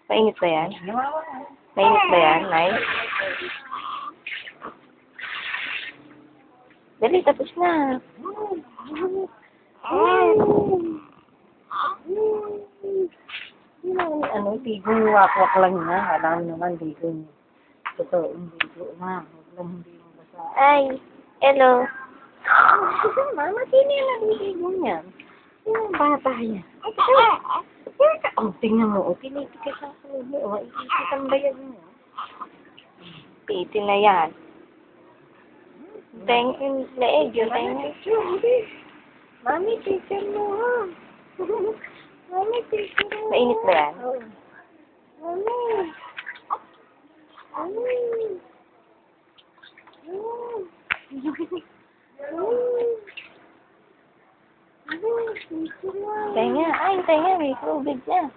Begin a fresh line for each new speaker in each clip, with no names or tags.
Mainit ba yan? Mainit ba yan, Nay? Dali, tapos na.
Ano, tigong wak-wak lang na. Alam naman, tigong. Totoo, hindi ko na. Huwag lang hindi mo basa.
Ay, hello.
Mama, sino yung nabibigong yan? Sino yung bata yan? Oh, tingnan mo. Oh, piniti ka sa akin. Oh, iisip ang bayan mo.
Piti na yan. Leeg yun, tenga.
Mami, teacher mo, ha? Mami, teacher mo.
Mainit ba yan?
Mami. Mami.
Tenga, ay, tenga, may tubig na.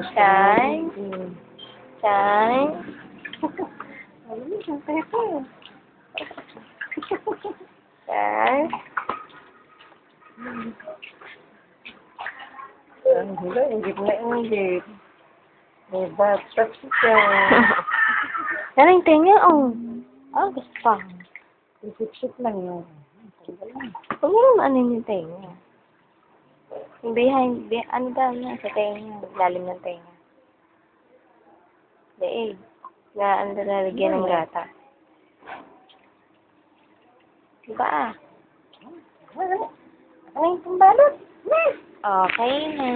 Shine. Shine. Shine.
Ang hula, ingit na ingit. May batak siya.
Yan ang tenga, oh. Ah, gusto pa.
Isip-sip lang yun.
Huwag mo naman ano yung tenga. Yung behind, ano daw na sa tenga, lalim ng tenga. Leeg. Na ano lalagyan ng gata. Diba ah?
Ano yung pambalot?
Okay na.